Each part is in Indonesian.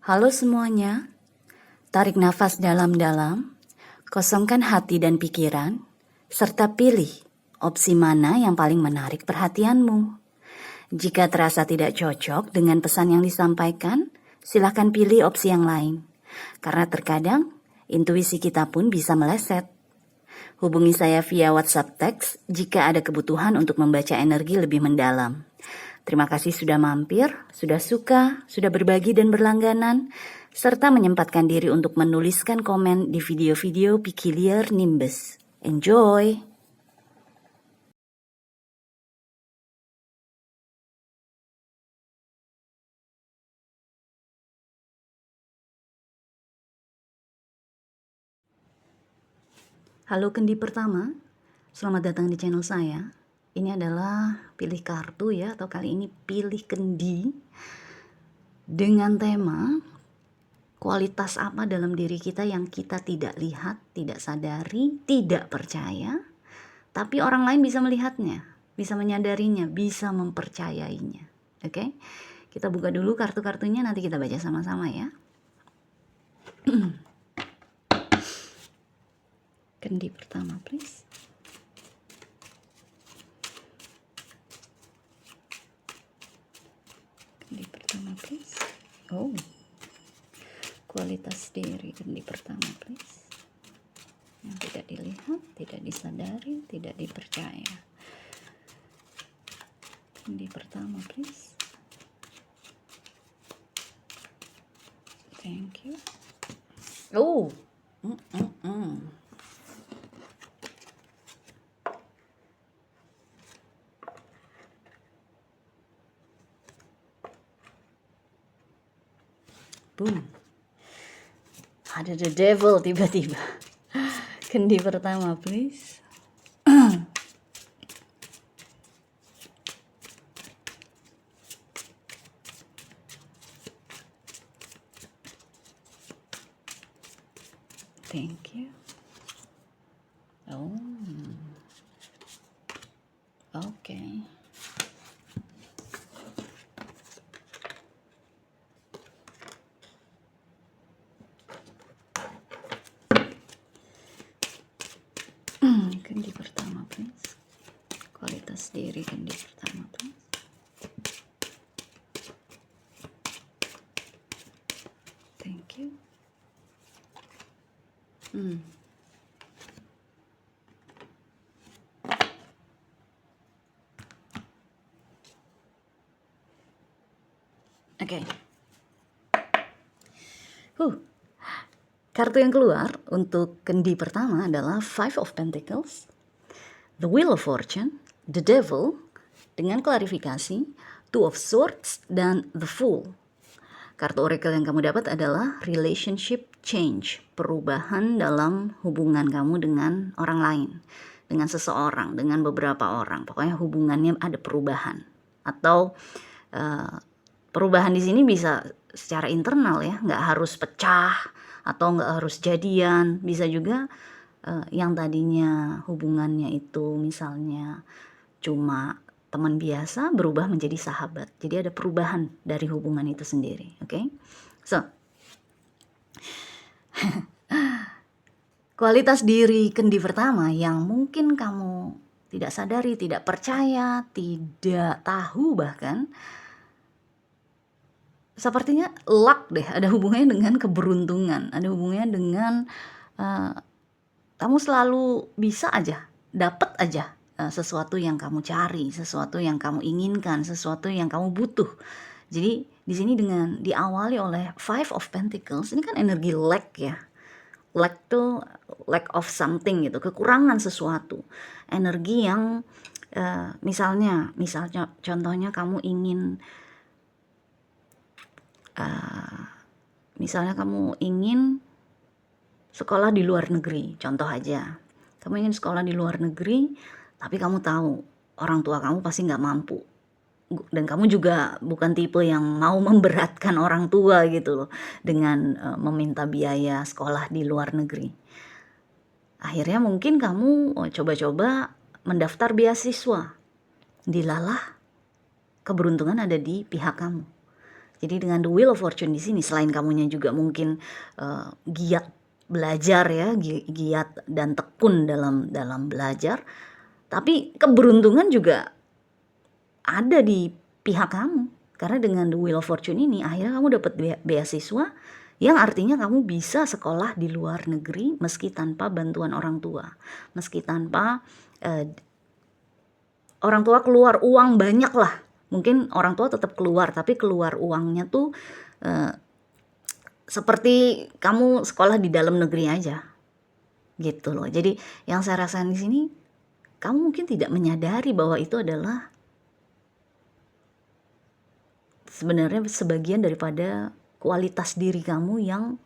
Halo semuanya, tarik nafas dalam-dalam, kosongkan hati dan pikiran, serta pilih opsi mana yang paling menarik perhatianmu. Jika terasa tidak cocok dengan pesan yang disampaikan, silakan pilih opsi yang lain. Karena terkadang, intuisi kita pun bisa meleset. Hubungi saya via WhatsApp teks jika ada kebutuhan untuk membaca energi lebih mendalam. Terima kasih sudah mampir, sudah suka, sudah berbagi dan berlangganan, serta menyempatkan diri untuk menuliskan komen di video-video Peculiar Nimbus. Enjoy! Halo kendi pertama, selamat datang di channel saya. Ini adalah pilih kartu ya, atau kali ini pilih kendi dengan tema kualitas apa dalam diri kita yang kita tidak lihat, tidak sadari, tidak percaya, tapi orang lain bisa melihatnya, bisa menyadarinya, bisa mempercayainya. Oke? Kita buka dulu kartu-kartunya, nanti kita baca sama-sama ya. Kendi pertama, please. Kendi pertama, please. Oh. Kualitas diri kendi pertama, please. Yang tidak dilihat, tidak disadari, tidak dipercaya. Kendi pertama, please. Thank you. Oh. Boom. Ada the devil tiba-tiba. Kendi pertama, please. Thank you. Oh. Okay. Kendi pertama, please. Kualitas diri kendi pertama, please. Thank you. Oke. Kartu yang keluar untuk kendi pertama adalah Five of Pentacles, The Wheel of Fortune, The Devil, dengan klarifikasi, Two of Swords, dan The Fool. Kartu oracle yang kamu dapat adalah Relationship Change, perubahan dalam hubungan kamu dengan orang lain, dengan seseorang, dengan beberapa orang. Pokoknya hubungannya ada perubahan. Atau perubahan di sini bisa secara internal ya, nggak harus pecah atau nggak harus jadian, bisa juga yang tadinya hubungannya itu misalnya cuma teman biasa berubah menjadi sahabat. Jadi ada perubahan dari hubungan itu sendiri, oke? So, kualitas diri kendi pertama yang mungkin kamu tidak sadari, tidak percaya, tidak tahu bahkan, sepertinya luck deh, ada hubungannya dengan keberuntungan, ada hubungannya dengan kamu selalu bisa aja, dapat aja sesuatu yang kamu cari, sesuatu yang kamu inginkan, sesuatu yang kamu butuh. Jadi di sini dengan diawali oleh Five of Pentacles, ini kan energi lack ya. Lack tuh lack of something gitu, kekurangan sesuatu. Energi yang misalnya contohnya kamu ingin sekolah di luar negeri, contoh aja. Kamu ingin sekolah di luar negeri, tapi kamu tahu orang tua kamu pasti nggak mampu. Dan kamu juga bukan tipe yang mau memberatkan orang tua gitu loh, dengan meminta biaya sekolah di luar negeri. Akhirnya mungkin kamu coba-coba mendaftar beasiswa. Dilalah, keberuntungan ada di pihak kamu. Jadi dengan the Wheel of Fortune di sini, selain kamunya juga mungkin giat belajar ya, giat dan tekun dalam belajar, tapi keberuntungan juga ada di pihak kamu. Karena dengan the Wheel of Fortune ini akhirnya kamu dapat beasiswa, yang artinya kamu bisa sekolah di luar negeri meski tanpa bantuan orang tua, meski tanpa orang tua keluar uang banyak lah. Mungkin orang tua tetap keluar, tapi keluar uangnya tuh seperti kamu sekolah di dalam negeri aja, gitu loh. Jadi yang saya rasakan di sini, kamu mungkin tidak menyadari bahwa itu adalah sebenarnya sebagian daripada kualitas diri kamu yang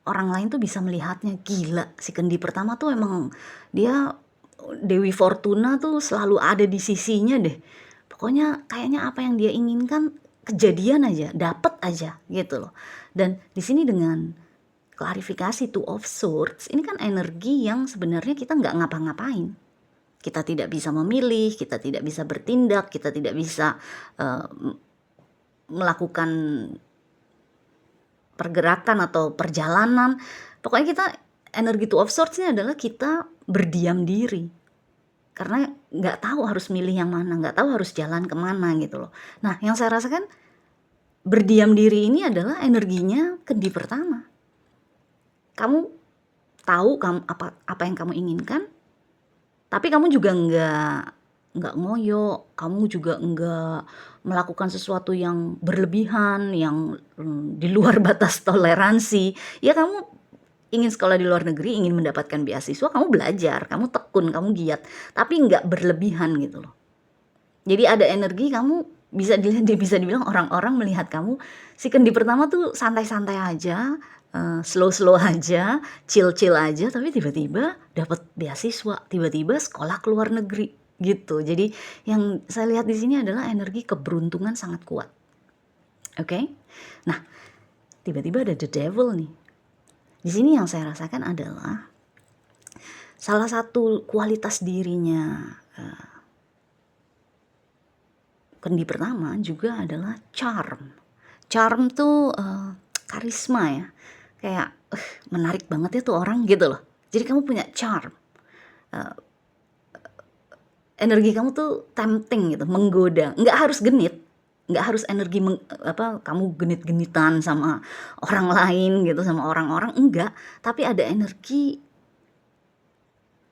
orang lain tuh bisa melihatnya. Gila, si Kendi pertama tuh emang dia Dewi Fortuna tuh selalu ada di sisinya deh. Pokoknya kayaknya apa yang dia inginkan kejadian aja, dapet aja gitu loh. Dan di sini dengan klarifikasi Two of Swords, ini kan energi yang sebenarnya kita nggak ngapa-ngapain. Kita tidak bisa memilih, kita tidak bisa bertindak, kita tidak bisa melakukan pergerakan atau perjalanan. Pokoknya kita, energi Two of Swords ini adalah kita berdiam diri. Karena nggak tahu harus milih yang mana, nggak tahu harus jalan kemana gitu loh. Nah, yang saya rasakan berdiam diri ini adalah energinya Kendi pertama. Kamu tahu apa yang kamu inginkan, tapi kamu juga nggak ngoyo, kamu juga nggak melakukan sesuatu yang berlebihan, yang di luar batas toleransi. Ya kamu ingin sekolah di luar negeri, ingin mendapatkan beasiswa, kamu belajar, kamu tekun, kamu giat, tapi nggak berlebihan gitu loh. Jadi ada energi, kamu bisa dibilang orang-orang melihat kamu, si Kendi pertama tuh santai-santai aja, slow-slow aja, chill-chill aja, tapi tiba-tiba dapat beasiswa, tiba-tiba sekolah ke luar negeri gitu. Jadi yang saya lihat di sini adalah energi keberuntungan sangat kuat. Oke? Nah, tiba-tiba ada the devil nih. Di sini yang saya rasakan adalah salah satu kualitas dirinya Kendi pertama juga adalah charm. Charm tuh karisma ya. Kayak menarik banget ya tuh orang gitu loh. Jadi kamu punya charm. Energi kamu tuh tempting gitu, menggoda. Nggak harus genit. Nggak harus energi kamu genit-genitan sama orang lain gitu, sama orang-orang, enggak. Tapi ada energi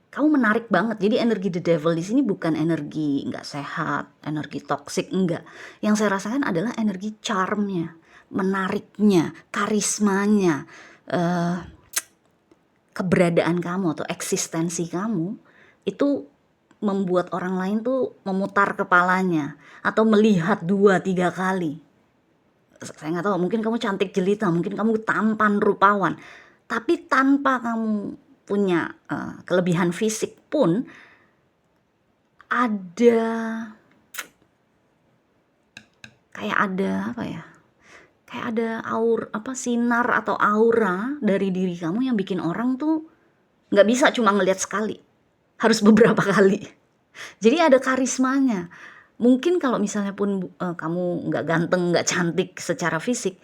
kamu menarik banget. Jadi energi the devil di sini bukan energi nggak sehat, energi toksik, enggak. Yang saya rasakan adalah energi charmnya, menariknya, karismanya, keberadaan kamu atau eksistensi kamu itu membuat orang lain tuh memutar kepalanya atau melihat 2-3 kali. Saya nggak tahu, mungkin kamu cantik jelita, mungkin kamu tampan rupawan, tapi tanpa kamu punya kelebihan fisik pun ada kayak ada sinar atau aura dari diri kamu yang bikin orang tuh nggak bisa cuma ngelihat sekali, harus beberapa kali. Jadi ada karismanya. Mungkin kalau misalnya pun kamu nggak ganteng, nggak cantik secara fisik,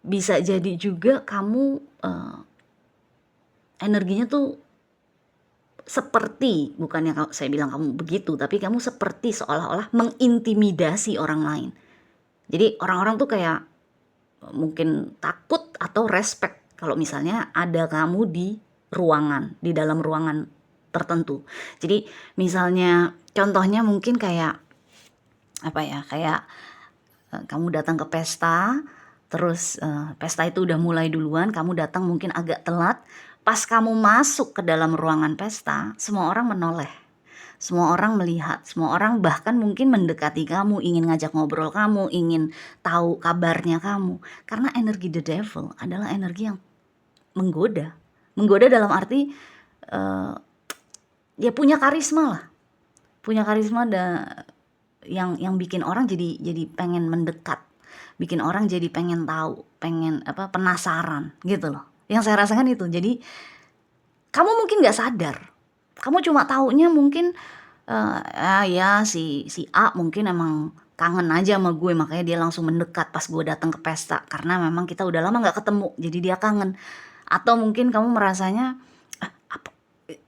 bisa jadi juga kamu energinya tuh seperti, bukannya saya bilang kamu begitu, tapi kamu seperti seolah-olah mengintimidasi orang lain. Jadi orang-orang tuh kayak mungkin takut atau respect kalau misalnya ada kamu di dalam ruangan tertentu. Jadi misalnya contohnya mungkin kayak kamu datang ke pesta, terus pesta itu udah mulai duluan, kamu datang mungkin agak telat. Pas kamu masuk ke dalam ruangan pesta, semua orang menoleh, semua orang melihat, semua orang bahkan mungkin mendekati kamu, ingin ngajak ngobrol kamu, ingin tahu kabarnya kamu. Karena energi the devil adalah energi yang menggoda dalam arti ya punya karisma lah, yang bikin orang jadi pengen mendekat, bikin orang jadi pengen tahu, penasaran gitu loh. Yang saya rasakan itu. Jadi kamu mungkin nggak sadar, kamu cuma taunya mungkin ya si A mungkin emang kangen aja sama gue, makanya dia langsung mendekat pas gue datang ke pesta, karena memang kita udah lama nggak ketemu, jadi dia kangen. Atau mungkin kamu merasanya,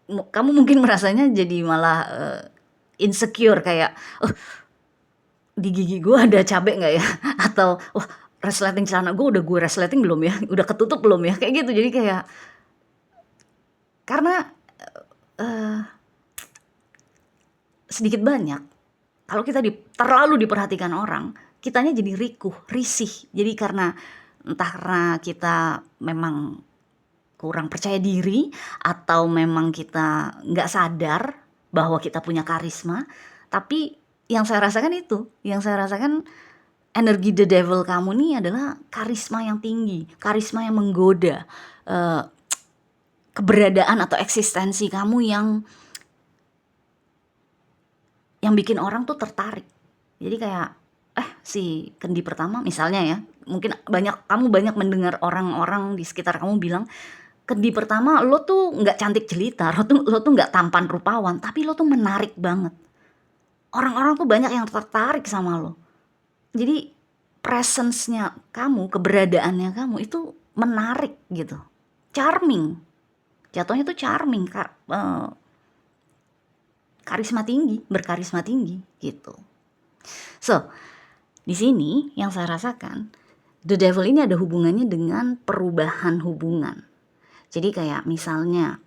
kamu mungkin merasanya jadi malah insecure, kayak di gigi gue ada cabai nggak ya? Atau resleting celana gue resleting belum ya? Udah ketutup belum ya? Kayak gitu. Jadi kayak karena sedikit banyak kalau kita terlalu diperhatikan orang, kitanya jadi risih. Jadi entah karena kita memang kurang percaya diri, atau memang kita nggak sadar bahwa kita punya karisma. Tapi yang saya rasakan energi the devil kamu nih adalah karisma yang tinggi, karisma yang menggoda, keberadaan atau eksistensi kamu yang bikin orang tuh tertarik. Jadi kayak si kendi pertama misalnya ya, mungkin kamu banyak mendengar orang-orang di sekitar kamu bilang, kendi pertama lo tuh nggak cantik jelita, lo tuh nggak tampan rupawan, tapi lo tuh menarik banget. Orang-orang tuh banyak yang tertarik sama lo. Jadi presence-nya kamu, keberadaannya kamu itu menarik gitu, charming. Jatuhnya tuh charming, berkarisma tinggi gitu. So, di sini yang saya rasakan, the devil ini ada hubungannya dengan perubahan hubungan. Jadi kayak misalnya,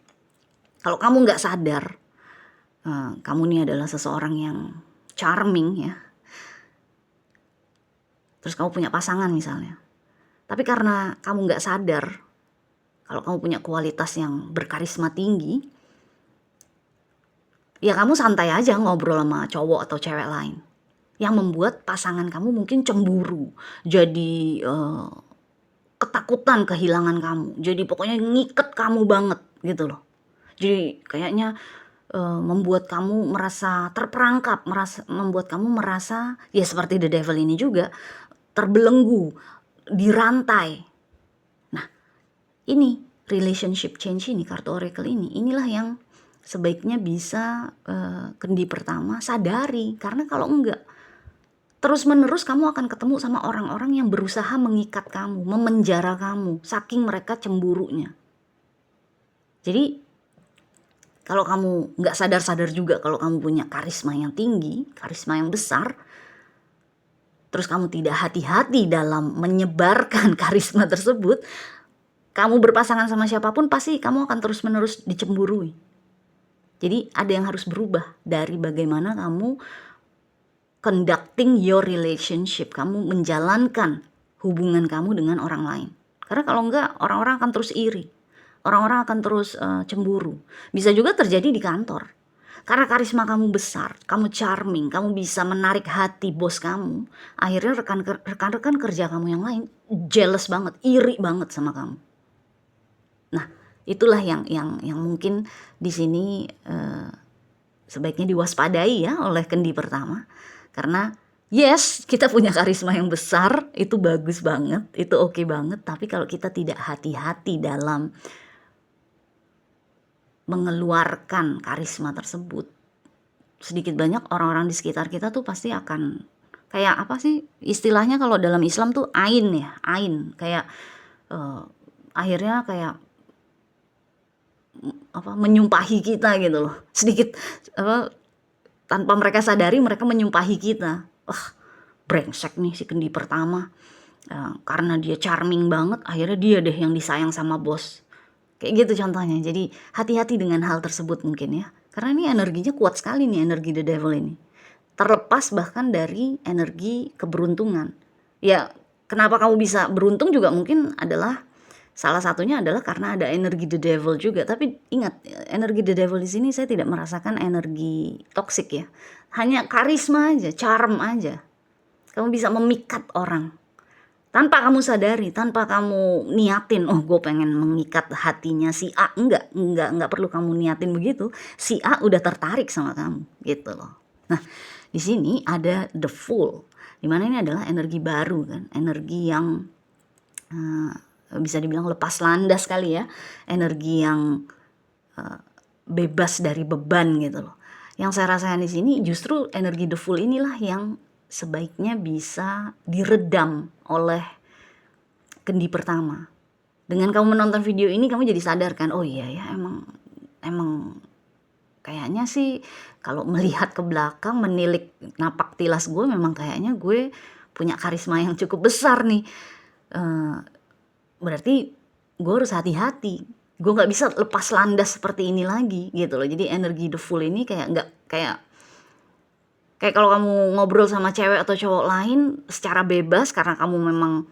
kalau kamu nggak sadar, kamu ini adalah seseorang yang charming ya, terus kamu punya pasangan misalnya, tapi karena kamu nggak sadar kalau kamu punya kualitas yang berkarisma tinggi, ya kamu santai aja ngobrol sama cowok atau cewek lain, yang membuat pasangan kamu mungkin cemburu, jadi ketakutan kehilangan kamu, jadi pokoknya ngiket kamu banget gitu loh. Jadi kayaknya membuat kamu merasa terperangkap, membuat kamu merasa ya seperti the devil ini juga, terbelenggu, dirantai. Nah, ini relationship change ini, kartu oracle inilah yang sebaiknya bisa kendi pertama sadari. Karena kalau enggak, terus menerus kamu akan ketemu sama orang-orang yang berusaha mengikat kamu, memenjara kamu, saking mereka cemburunya. Jadi kalau kamu nggak sadar-sadar juga kalau kamu punya karisma yang tinggi, karisma yang besar, terus kamu tidak hati-hati dalam menyebarkan karisma tersebut, kamu berpasangan sama siapapun pasti kamu akan terus-menerus dicemburui. Jadi ada yang harus berubah dari bagaimana kamu conducting your relationship, kamu menjalankan hubungan kamu dengan orang lain. Karena kalau enggak, orang-orang akan terus iri, orang-orang akan terus cemburu. Bisa juga terjadi di kantor. Karena karisma kamu besar, kamu charming, kamu bisa menarik hati bos kamu, akhirnya rekan-rekan kerja kamu yang lain jealous banget, iri banget sama kamu. Nah, itulah yang mungkin di sini sebaiknya diwaspadai ya oleh kendi pertama. Karena yes, kita punya karisma yang besar, itu bagus banget, itu oke banget. Tapi kalau kita tidak hati-hati dalam mengeluarkan karisma tersebut, sedikit banyak orang-orang di sekitar kita tuh pasti akan kayak apa sih istilahnya kalau dalam Islam tuh ain ya, kayak akhirnya kayak menyumpahi kita gitu loh, sedikit tanpa mereka sadari mereka menyumpahi kita. Brengsek nih si kendi pertama, karena dia charming banget, akhirnya dia deh yang disayang sama bos. Kayak gitu contohnya. Jadi hati-hati dengan hal tersebut mungkin ya. Karena ini energinya kuat sekali nih, energi the devil ini. Terlepas bahkan dari energi keberuntungan. Ya, kenapa kamu bisa beruntung juga mungkin adalah salah satunya adalah karena ada energi the devil juga. Tapi ingat, energi the devil di sini saya tidak merasakan energi toksik ya. Hanya karisma aja, charm aja. Kamu bisa memikat orang. Tanpa kamu sadari, tanpa kamu niatin, gue pengen mengikat hatinya si A. Enggak perlu kamu niatin begitu. Si A udah tertarik sama kamu, gitu loh. Nah, di sini ada the Fool, dimana ini adalah energi baru kan, energi yang bisa dibilang lepas landas kali ya, energi yang bebas dari beban gitu loh. Yang saya rasakan di sini justru energi the Fool inilah yang sebaiknya bisa diredam oleh kendi pertama. Dengan kamu menonton video ini, kamu jadi sadar kan, oh iya ya, emang kayaknya sih kalau melihat ke belakang, menilik napak tilas gue, memang kayaknya gue punya karisma yang cukup besar nih. Berarti gue harus hati-hati. Gue nggak bisa lepas landas seperti ini lagi gitu loh. Jadi energi the full ini kayak kalau kamu ngobrol sama cewek atau cowok lain secara bebas, karena kamu memang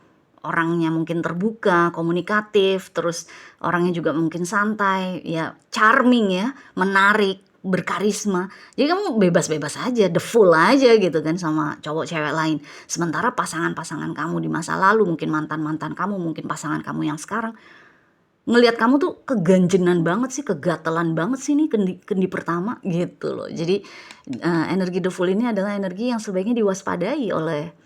orangnya mungkin terbuka, komunikatif, terus orangnya juga mungkin santai, ya charming ya, menarik, berkarisma. Jadi kamu bebas-bebas aja, the full aja gitu kan sama cowok cewek lain. Sementara pasangan-pasangan kamu di masa lalu, mungkin mantan-mantan kamu, mungkin pasangan kamu yang sekarang, ngelihat kamu tuh keganjenan banget sih, kegatelan banget sih nih kendi pertama gitu loh. Jadi energi the full ini adalah energi yang sebaiknya diwaspadai oleh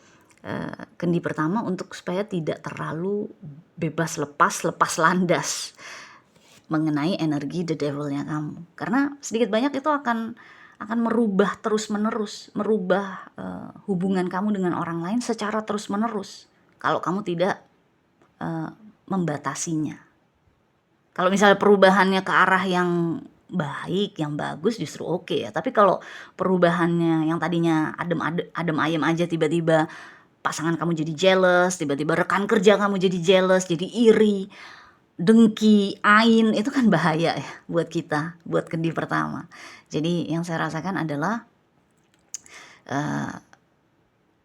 kendi pertama untuk supaya tidak terlalu bebas lepas landas mengenai energi the devilnya kamu, karena sedikit banyak itu akan merubah terus menerus, merubah hubungan kamu dengan orang lain secara terus menerus kalau kamu tidak membatasinya. Kalau misalnya perubahannya ke arah yang baik, yang bagus, justru oke ya. Tapi kalau perubahannya yang tadinya adem ayem aja, tiba-tiba pasangan kamu jadi jealous, tiba-tiba rekan kerja kamu jadi jealous, jadi iri, dengki, ain, itu kan bahaya ya buat kita, buat kendi pertama. Jadi yang saya rasakan adalah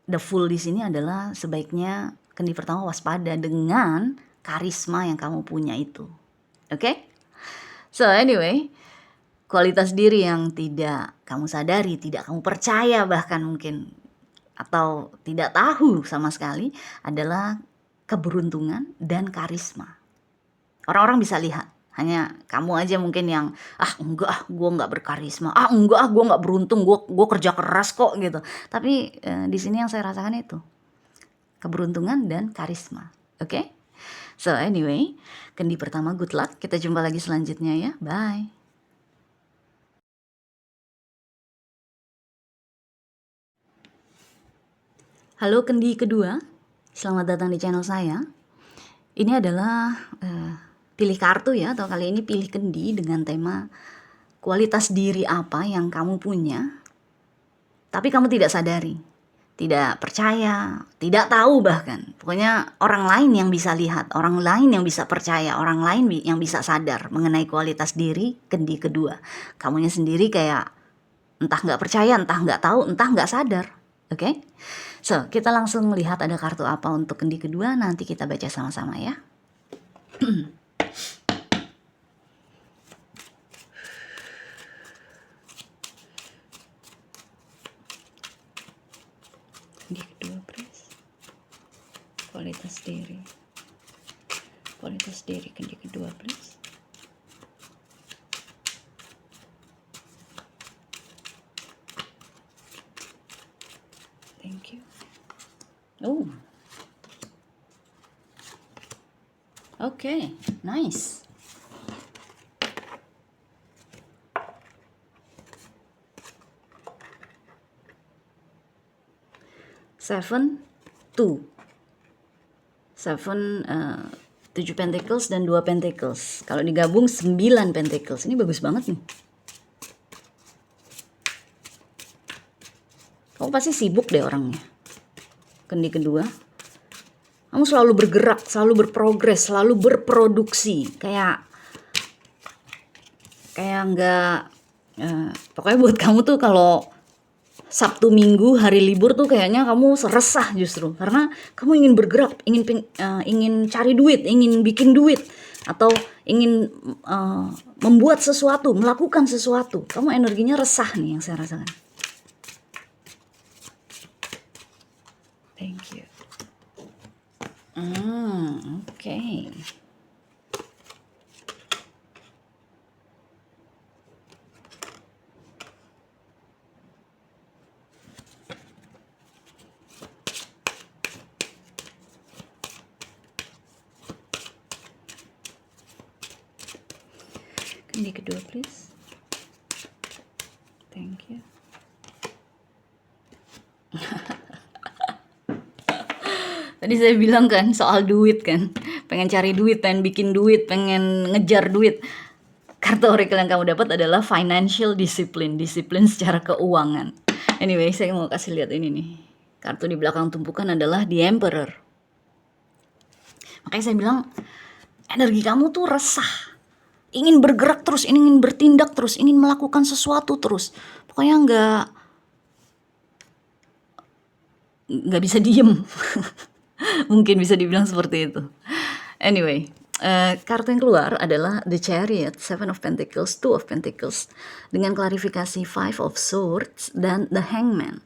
the full di sini adalah sebaiknya kendi pertama waspada dengan karisma yang kamu punya itu. Oke? So anyway, kualitas diri yang tidak kamu sadari, tidak kamu percaya bahkan mungkin, atau tidak tahu sama sekali, adalah keberuntungan dan karisma. Orang-orang bisa lihat, hanya kamu aja mungkin yang enggak, gue nggak berkarisma, enggak, gue nggak beruntung, gue kerja keras kok gitu. Tapi di sini yang saya rasakan itu keberuntungan dan karisma. Oke? So anyway, kendi pertama good luck. Kita jumpa lagi selanjutnya ya. Bye. Halo kendi kedua, selamat datang di channel saya. Ini adalah pilih kartu ya, atau kali ini pilih kendi dengan tema kualitas diri apa yang kamu punya, tapi kamu tidak sadari, tidak percaya, tidak tahu bahkan. Pokoknya orang lain yang bisa lihat, orang lain yang bisa percaya, orang lain yang bisa sadar mengenai kualitas diri kendi kedua. Kamunya sendiri kayak entah nggak percaya, entah nggak tahu, entah nggak sadar. Oke? So, kita langsung melihat ada kartu apa untuk kendi kedua, nanti kita baca sama-sama ya. Kendi kedua, please. Kualitas diri kendi kedua, please. Thank you. Oh, okay, nice. Seven, 7 pentacles dan 2 pentacles. Kalau digabung 9 pentacles. Ini bagus banget nih. Kamu pasti sibuk deh orangnya. Kendi kedua. Kamu selalu bergerak, selalu berprogres, selalu berproduksi. Kayak nggak, pokoknya buat kamu tuh kalau Sabtu Minggu hari libur tuh kayaknya kamu resah justru, karena kamu ingin bergerak, ingin cari duit, ingin bikin duit, atau ingin membuat sesuatu, melakukan sesuatu. Kamu energinya resah nih yang saya rasakan. Thank you. Okay. Kendi kedua, please. Thank you. Tadi saya bilang kan soal duit kan, pengen cari duit, pengen bikin duit, pengen ngejar duit. Kartu oracle yang kamu dapat adalah financial discipline, disiplin secara keuangan. Anyway, saya mau kasih lihat ini nih. Kartu di belakang tumpukan adalah the emperor. Makanya saya bilang energi kamu tuh resah. Ingin bergerak terus, ingin bertindak terus, ingin melakukan sesuatu terus. Pokoknya nggak bisa diem. Mungkin bisa dibilang seperti itu. Anyway, kartu yang keluar adalah The Chariot, Seven of Pentacles, Two of Pentacles, dengan klarifikasi Five of Swords, dan The Hangman.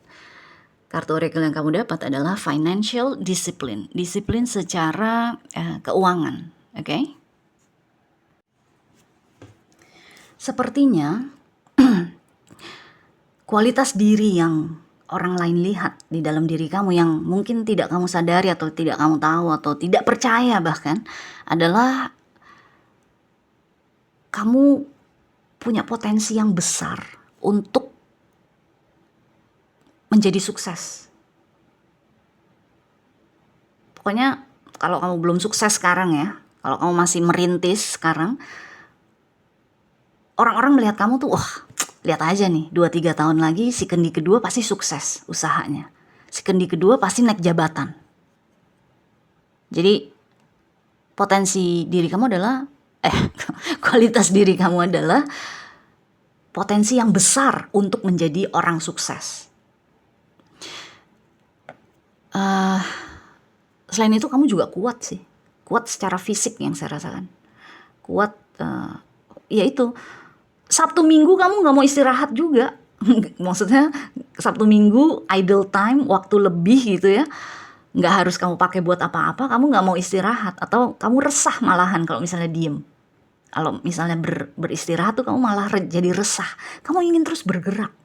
Kartu oracle yang kamu dapat adalah financial discipline, disiplin secara keuangan, oke? Sepertinya kualitas diri yang orang lain lihat di dalam diri kamu yang mungkin tidak kamu sadari atau tidak kamu tahu atau tidak percaya bahkan adalah kamu punya potensi yang besar untuk menjadi sukses. Pokoknya kalau kamu belum sukses sekarang ya, kalau kamu masih merintis sekarang, orang-orang melihat kamu tuh, wah, lihat aja nih, 2-3 tahun lagi si kendi kedua pasti sukses usahanya. Si kendi kedua pasti naik jabatan. Jadi potensi diri kamu adalah, kualitas diri kamu adalah potensi yang besar untuk menjadi orang sukses. Selain itu kamu juga kuat sih. Kuat secara fisik yang saya rasakan. Kuat, yaitu Sabtu Minggu kamu gak mau istirahat juga. Maksudnya Sabtu Minggu idle time, waktu lebih gitu ya, gak harus kamu pakai buat apa-apa, kamu gak mau istirahat. Atau kamu resah malahan kalau misalnya diem. Kalau misalnya beristirahat tuh kamu malah jadi resah. Kamu ingin terus bergerak,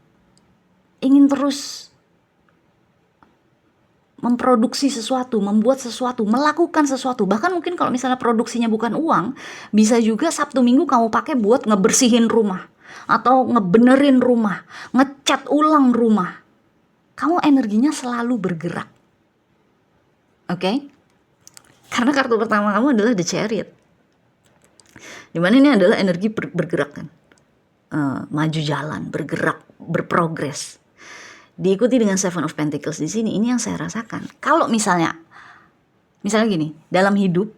ingin terus memproduksi sesuatu, membuat sesuatu, melakukan sesuatu. Bahkan mungkin kalau misalnya produksinya bukan uang, bisa juga Sabtu Minggu kamu pakai buat ngebersihin rumah, atau ngebenerin rumah, ngecat ulang rumah. Kamu energinya selalu bergerak. Oke? Karena kartu pertama kamu adalah The Chariot. Dimana ini adalah energi bergerak kan. Maju jalan, bergerak, berprogres. Diikuti dengan Seven of Pentacles di sini, ini yang saya rasakan. Kalau misalnya gini, dalam hidup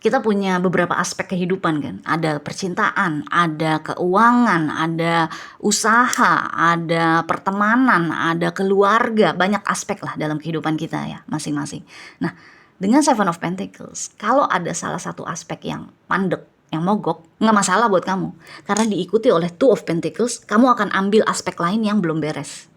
kita punya beberapa aspek kehidupan kan. Ada percintaan, ada keuangan, ada usaha, ada pertemanan, ada keluarga, banyak aspek lah dalam kehidupan kita ya, masing-masing. Nah, dengan Seven of Pentacles, kalau ada salah satu aspek yang mandek, yang mogok, nggak masalah buat kamu. Karena diikuti oleh Two of Pentacles, kamu akan ambil aspek lain yang belum beres.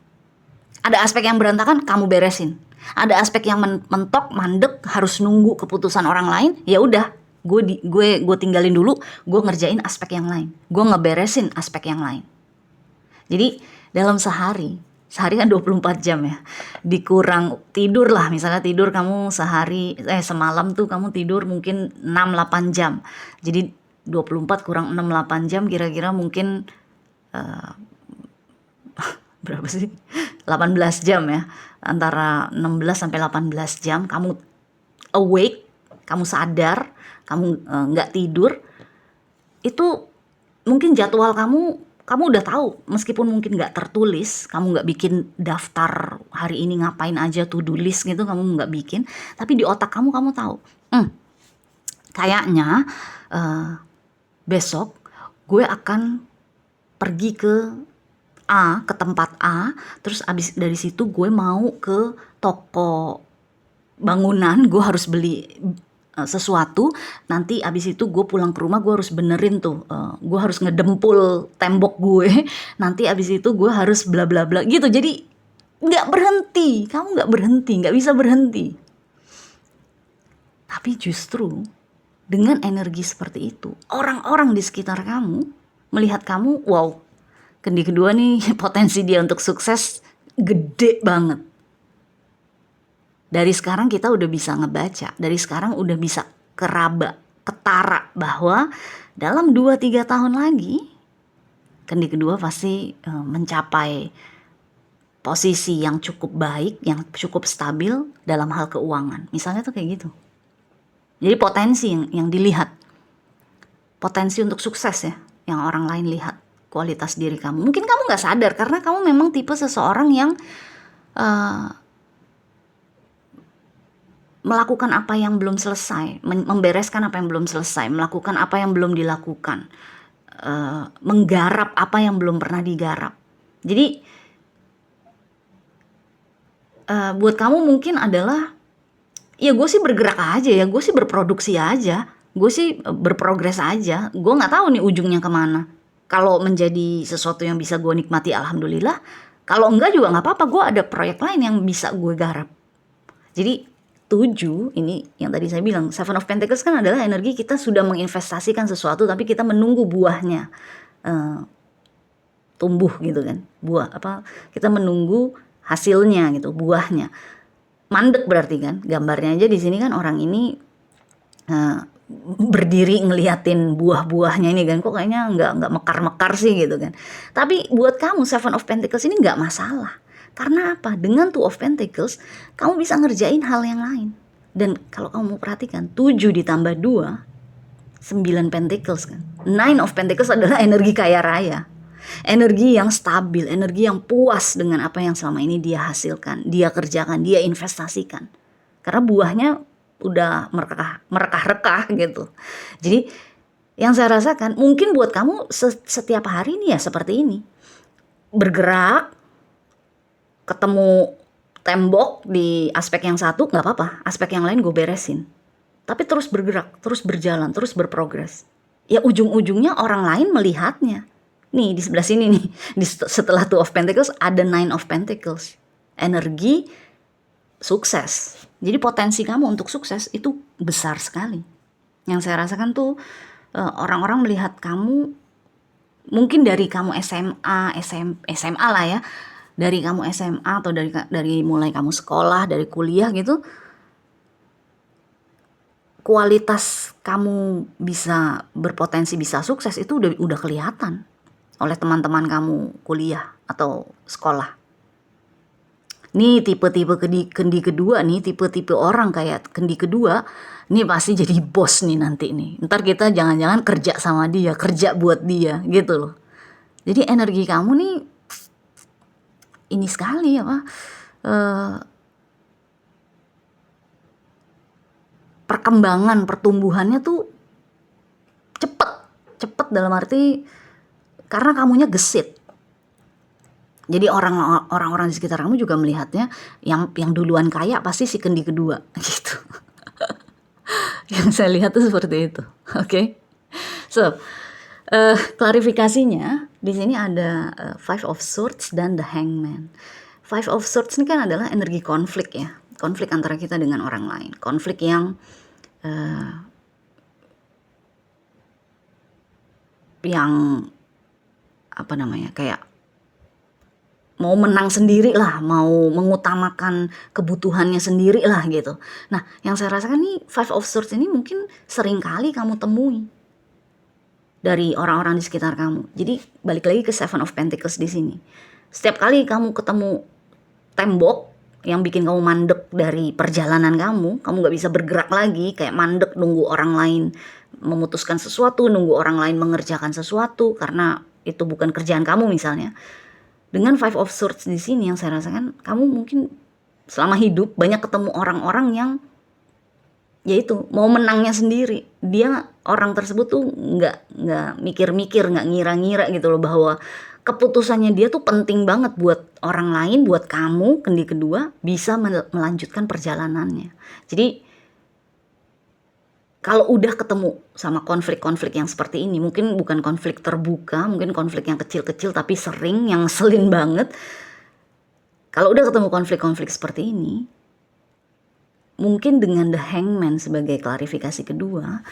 Ada aspek yang berantakan, kamu beresin. Ada aspek yang mentok, mandek, harus nunggu keputusan orang lain. Ya udah, gue tinggalin dulu, gue ngerjain aspek yang lain. Gue ngeberesin aspek yang lain. Jadi dalam sehari kan 24 jam ya. Dikurang tidur lah, misalnya tidur kamu semalam tuh kamu tidur mungkin 6-8 jam. Jadi 24 kurang 6-8 jam kira-kira mungkin berapa sih? 18 jam ya. Antara 16 sampai 18 jam kamu awake, kamu sadar, kamu nggak tidur. Itu mungkin jadwal kamu udah tahu, meskipun mungkin nggak tertulis, kamu nggak bikin daftar hari ini ngapain aja, to do list gitu, kamu nggak bikin, tapi di otak kamu tahu, kayaknya besok gue akan pergi ke tempat A, terus abis dari situ gue mau ke toko bangunan, gue harus beli sesuatu, nanti abis itu gue pulang ke rumah gue harus benerin tuh, gue harus ngedempul tembok gue, nanti abis itu gue harus bla bla bla gitu. Jadi nggak berhenti, kamu nggak berhenti, nggak bisa berhenti. Tapi justru dengan energi seperti itu, orang-orang di sekitar kamu melihat kamu, wow, kendi kedua nih potensi dia untuk sukses gede banget. Dari sekarang kita udah bisa ngebaca, dari sekarang udah bisa ketara bahwa dalam 2-3 tahun lagi kendi kedua pasti mencapai posisi yang cukup baik, yang cukup stabil dalam hal keuangan. Misalnya tuh kayak gitu. Jadi potensi yang dilihat, potensi untuk sukses ya, yang orang lain lihat, kualitas diri kamu. Mungkin kamu nggak sadar karena kamu memang tipe seseorang yang melakukan apa yang belum selesai, membereskan apa yang belum selesai, melakukan apa yang belum dilakukan, menggarap apa yang belum pernah digarap. Jadi buat kamu mungkin adalah, ya gue sih bergerak aja ya, gue sih berproduksi aja, gue sih berprogres aja, gue nggak tahu nih ujungnya kemana. Kalau menjadi sesuatu yang bisa gue nikmati, alhamdulillah. Kalau enggak juga nggak apa-apa, gue ada proyek lain yang bisa gue garap. Jadi 7 ini yang tadi saya bilang, Seven of Pentacles kan adalah energi kita sudah menginvestasikan sesuatu tapi kita menunggu buahnya tumbuh gitu kan. Buah apa? Kita menunggu hasilnya gitu, buahnya. Mandek berarti kan. Gambarnya aja di sini kan orang ini berdiri ngeliatin buah-buahnya ini kan, kok kayaknya nggak mekar-mekar sih gitu kan. Tapi buat kamu Seven of Pentacles ini nggak masalah. Karena apa? Dengan Two of Pentacles, kamu bisa ngerjain hal yang lain. Dan kalau kamu perhatikan, 7 ditambah 2, 9 Pentacles kan. 9 of Pentacles adalah energi kaya raya. Energi yang stabil, energi yang puas dengan apa yang selama ini dia hasilkan, dia kerjakan, dia investasikan. Karena buahnya udah merekah-rekah gitu. Jadi yang saya rasakan, mungkin buat kamu setiap hari nih ya seperti ini. Bergerak, ketemu tembok di aspek yang satu nggak apa-apa, aspek yang lain gue beresin. Tapi terus bergerak, terus berjalan, terus berprogres. Ya ujung-ujungnya orang lain melihatnya. Nih di sebelah sini nih, setelah Two of Pentacles ada Nine of Pentacles. Energi sukses. Jadi potensi kamu untuk sukses itu besar sekali. Yang saya rasakan tuh orang-orang melihat kamu, mungkin dari kamu SMA lah ya, dari kamu SMA atau dari mulai kamu sekolah, dari kuliah gitu, kualitas kamu bisa berpotensi bisa sukses itu udah kelihatan oleh teman-teman kamu kuliah atau sekolah. Nih tipe-tipe kendi kedua nih, tipe-tipe orang kayak kendi kedua, nih pasti jadi bos nih nanti nih. Ntar kita jangan-jangan kerja sama dia, kerja buat dia gitu loh. Jadi energi kamu nih ini sekali apa, perkembangan pertumbuhannya tuh cepet dalam arti karena kamunya gesit. Jadi orang-orang di sekitar kamu juga melihatnya yang duluan kaya pasti si kendi kedua gitu. Yang saya lihat tuh seperti itu. Oke. So, klarifikasinya di sini ada Five of Swords dan the Hangman. Five of Swords ini kan adalah energi konflik ya, konflik antara kita dengan orang lain, konflik yang apa namanya, kayak mau menang sendiri lah, mau mengutamakan kebutuhannya sendiri lah gitu. Nah, yang saya rasakan nih Five of Swords ini mungkin sering kali kamu temui dari orang-orang di sekitar kamu. Jadi balik lagi ke Seven of Pentacles di sini. Setiap kali kamu ketemu tembok yang bikin kamu mandek dari perjalanan kamu gak bisa bergerak lagi, kayak mandek nunggu orang lain memutuskan sesuatu, nunggu orang lain mengerjakan sesuatu karena itu bukan kerjaan kamu misalnya. Dengan Five of Swords di sini yang saya rasakan, kamu mungkin selama hidup banyak ketemu orang-orang yang yaitu mau menangnya sendiri. Dia orang tersebut tuh nggak mikir-mikir, nggak ngira-ngira gitu loh bahwa keputusannya dia tuh penting banget buat orang lain, buat kamu kendi kedua bisa melanjutkan perjalanannya. Jadi kalau udah ketemu sama konflik-konflik yang seperti ini, mungkin bukan konflik terbuka, mungkin konflik yang kecil-kecil tapi sering, yang ngeselin banget. Kalau udah ketemu konflik-konflik seperti ini, mungkin dengan the Hangman sebagai klarifikasi kedua,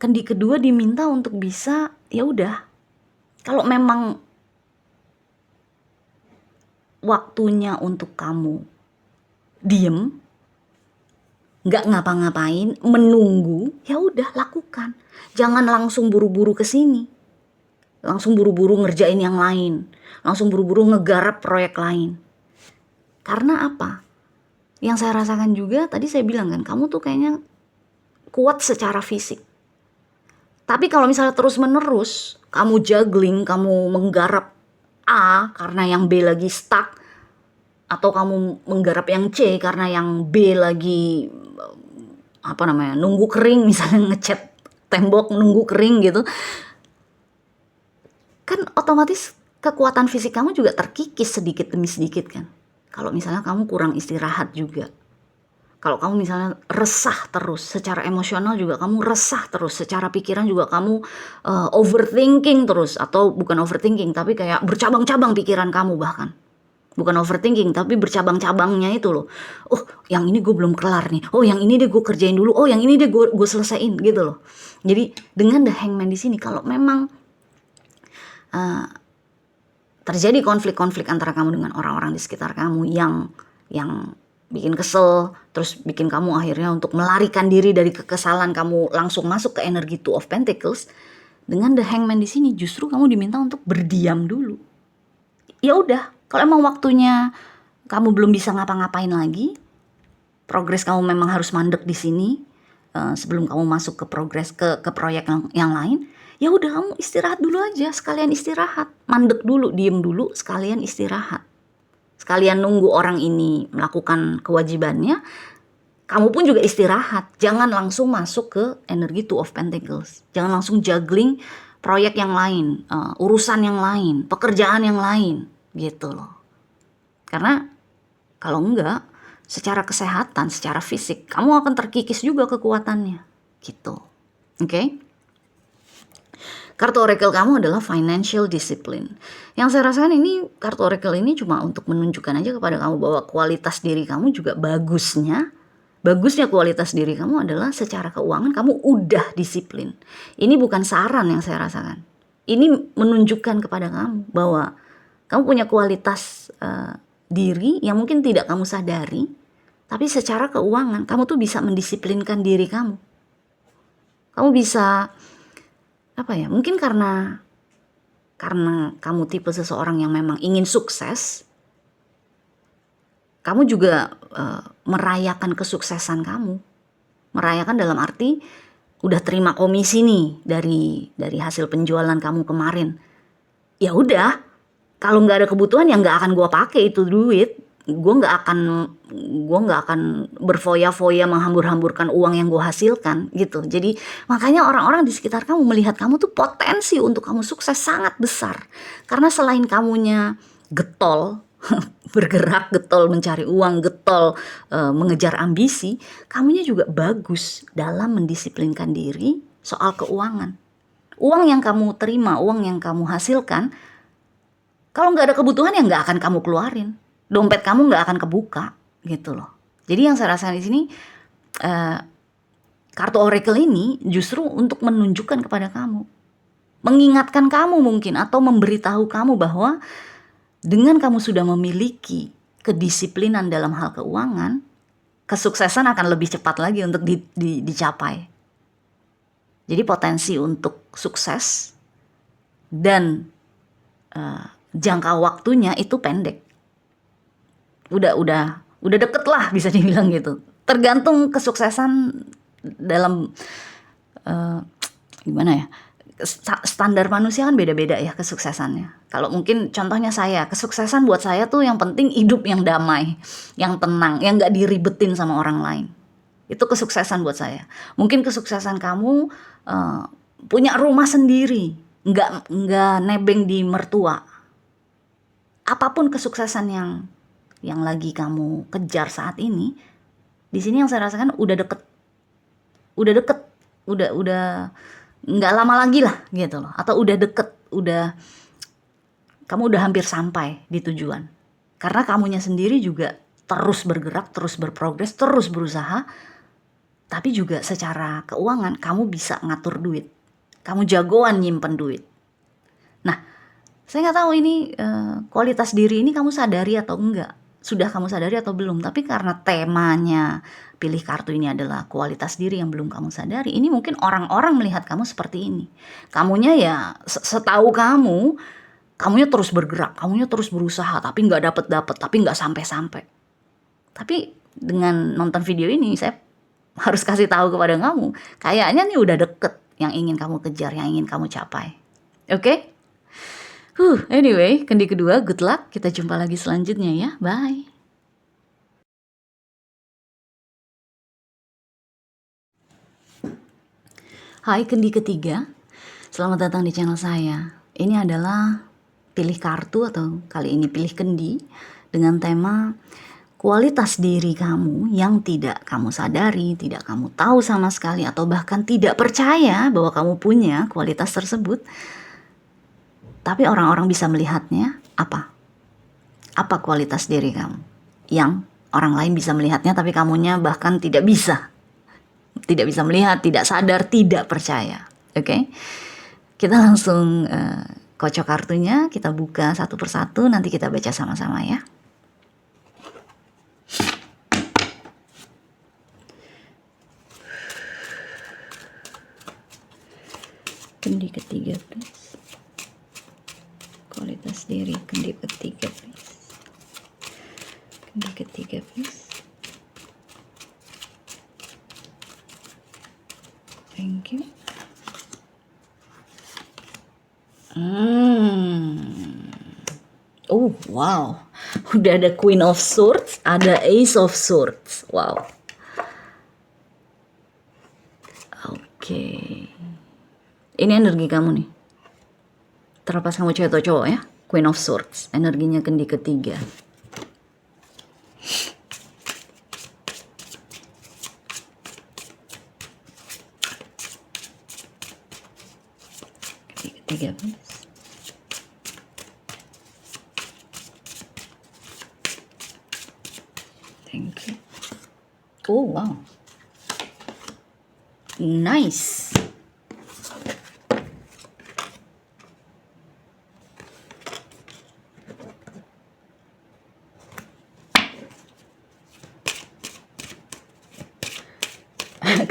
kendi kedua diminta untuk bisa, ya udah, kalau memang waktunya untuk kamu diem, nggak ngapa-ngapain, menunggu, ya udah lakukan. Jangan langsung buru-buru ke sini, langsung buru-buru ngerjain yang lain, langsung buru-buru ngegarap proyek lain. Karena apa? Yang saya rasakan juga, tadi saya bilang kan, kamu tuh kayaknya kuat secara fisik. Tapi kalau misalnya terus-menerus kamu juggling, kamu menggarap A karena yang B lagi stuck, atau kamu menggarap yang C karena yang B lagi nunggu kering, misalnya ngecat tembok nunggu kering gitu, kan otomatis kekuatan fisik kamu juga terkikis sedikit demi sedikit kan. Kalau misalnya kamu kurang istirahat juga, kalau kamu misalnya resah terus, secara emosional juga kamu resah terus, secara pikiran juga kamu overthinking terus, atau bukan overthinking tapi kayak bercabang-cabang pikiran kamu, bahkan bukan overthinking tapi bercabang-cabangnya itu loh. Oh, yang ini gue belum kelar nih, oh yang ini deh gue kerjain dulu, oh yang ini deh gue selesaiin gitu loh. Jadi dengan The Hangman di sini, kalau memang terjadi konflik-konflik antara kamu dengan orang-orang di sekitar kamu yang bikin kesel, terus bikin kamu akhirnya untuk melarikan diri dari kekesalan, kamu langsung masuk ke energi Two of Pentacles. Dengan The Hangman di sini justru kamu diminta untuk berdiam dulu. Ya udah, kalau emang waktunya kamu belum bisa ngapa-ngapain lagi, progres kamu memang harus mandek di sini sebelum kamu masuk ke progres ke proyek yang lain. Ya udah, kamu istirahat dulu aja, sekalian istirahat, mandek dulu, diem dulu, sekalian istirahat. Sekalian nunggu orang ini melakukan kewajibannya, kamu pun juga istirahat. Jangan langsung masuk ke energi Two of Pentacles. Jangan langsung juggling proyek yang lain, urusan yang lain, pekerjaan yang lain, gitu loh. Karena kalau enggak, secara kesehatan, secara fisik, kamu akan terkikis juga kekuatannya, gitu. Oke? Kartu oracle kamu adalah financial discipline. Yang saya rasakan ini, kartu oracle ini cuma untuk menunjukkan aja kepada kamu bahwa kualitas diri kamu juga bagusnya kualitas diri kamu adalah secara keuangan kamu udah disiplin. Ini bukan saran yang saya rasakan. Ini menunjukkan kepada kamu bahwa kamu punya kualitas diri yang mungkin tidak kamu sadari, tapi secara keuangan kamu tuh bisa mendisiplinkan diri kamu. Kamu bisa mungkin karena kamu tipe seseorang yang memang ingin sukses, kamu juga merayakan kesuksesan kamu. Merayakan dalam arti udah terima komisi nih dari hasil penjualan kamu kemarin. Ya udah, kalau nggak ada kebutuhan ya nggak akan gue pakai itu duit. Gue nggak akan berfoya-foya menghambur-hamburkan uang yang gue hasilkan gitu. Jadi makanya orang-orang di sekitar kamu melihat kamu tuh potensi untuk kamu sukses sangat besar. Karena selain kamunya getol, bergerak, getol mencari uang, getol mengejar ambisi, kamunya juga bagus dalam mendisiplinkan diri soal keuangan. Uang yang kamu terima, uang yang kamu hasilkan, kalau nggak ada kebutuhan ya nggak akan kamu keluarin. Dompet kamu nggak akan kebuka gitu loh. Jadi yang saya rasakan di sini, kartu oracle ini justru untuk menunjukkan kepada kamu, mengingatkan kamu mungkin, atau memberitahu kamu bahwa dengan kamu sudah memiliki kedisiplinan dalam hal keuangan, kesuksesan akan lebih cepat lagi untuk dicapai. Jadi potensi untuk sukses dan jangka waktunya itu pendek. Udah deket lah bisa dibilang gitu. Tergantung kesuksesan dalam gimana ya, standar manusia kan beda-beda ya kesuksesannya. Kalau mungkin contohnya saya, kesuksesan buat saya tuh yang penting hidup yang damai, yang tenang, yang gak diribetin sama orang lain. Itu kesuksesan buat saya. Mungkin kesuksesan kamu punya rumah sendiri, nggak nebeng di mertua. Apapun kesuksesan yang lagi kamu kejar saat ini, di sini yang saya rasakan udah deket, udah nggak lama lagi lah gitu loh, atau udah deket, kamu udah hampir sampai di tujuan, karena kamunya sendiri juga terus bergerak, terus berprogres, terus berusaha, tapi juga secara keuangan kamu bisa ngatur duit, kamu jagoan nyimpen duit. Nah, saya nggak tahu ini kualitas diri ini kamu sadari atau enggak. Sudah kamu sadari atau belum? Tapi karena temanya pilih kartu ini adalah kualitas diri yang belum kamu sadari, ini mungkin orang-orang melihat kamu seperti ini. Kamunya ya setahu kamu kamunya terus bergerak, kamunya terus berusaha, tapi nggak dapet, tapi nggak sampai-sampai. Tapi dengan nonton video ini, saya harus kasih tahu kepada kamu, kayaknya nih udah deket yang ingin kamu kejar, yang ingin kamu capai. Oke? Anyway, kendi kedua, good luck. Kita jumpa lagi selanjutnya ya. Bye. Hai kendi ketiga, selamat datang di channel saya. Ini adalah pilih kartu atau kali ini pilih kendi dengan tema kualitas diri kamu yang tidak kamu sadari, tidak kamu tahu sama sekali, atau bahkan tidak percaya bahwa kamu punya kualitas tersebut. Tapi orang-orang bisa melihatnya apa? Apa kualitas diri kamu yang orang lain bisa melihatnya tapi kamunya bahkan tidak bisa. Tidak bisa melihat, tidak sadar, tidak percaya. Oke? Kita langsung kocok kartunya, kita buka satu persatu, nanti kita baca sama-sama ya. Kendi ketiga please. Kualitas diri kendi ketiga please. Kendi ketiga please. Thank you. Oh wow, udah ada Queen of Swords, ada Ace of Swords. Wow. Oke. Ini energi kamu nih. Terlepas kamu cewek atau cowok ya. Queen of Swords, energinya kendi ketiga. Kendi ketiga please. Thank you. Oh wow. Nice.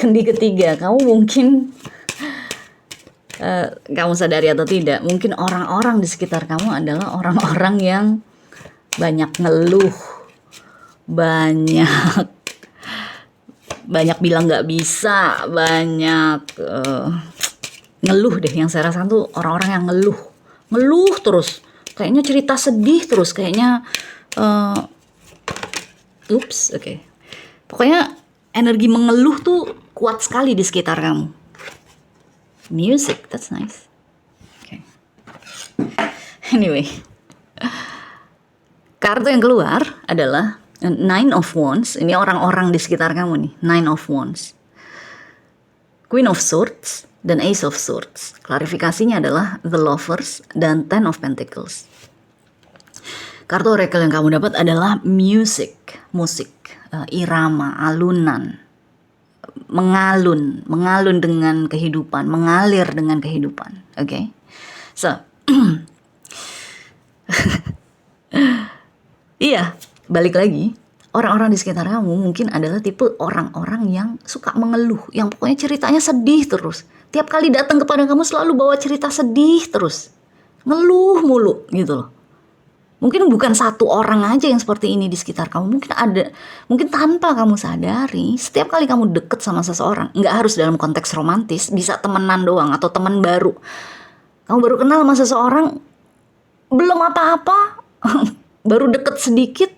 Kendi ketiga, kamu mungkin kamu sadari atau tidak, mungkin orang-orang di sekitar kamu adalah orang-orang yang banyak ngeluh, banyak bilang nggak bisa, banyak ngeluh deh. Yang saya rasakan tuh orang-orang yang ngeluh terus, kayaknya cerita sedih terus, kayaknya pokoknya energi mengeluh tuh kuat sekali di sekitar kamu. Music, that's nice. Okay. Anyway, kartu yang keluar adalah Nine of Wands. Ini orang-orang di sekitar kamu nih. Nine of Wands, Queen of Swords, dan Ace of Swords. Klarifikasinya adalah The Lovers dan Ten of Pentacles. Kartu oracle yang kamu dapat adalah musik, irama, alunan, mengalun dengan kehidupan, mengalir dengan kehidupan. Oke? So, iya, balik lagi, orang-orang di sekitar kamu mungkin adalah tipe orang-orang yang suka mengeluh, yang pokoknya ceritanya sedih terus. Tiap kali datang kepada kamu selalu bawa cerita sedih terus, ngeluh mulu gitu loh. Mungkin bukan satu orang aja yang seperti ini di sekitar kamu. Mungkin tanpa kamu sadari, setiap kali kamu deket sama seseorang, nggak harus dalam konteks romantis, bisa temenan doang atau teman baru. Kamu baru kenal sama seseorang, belum apa-apa, baru deket sedikit,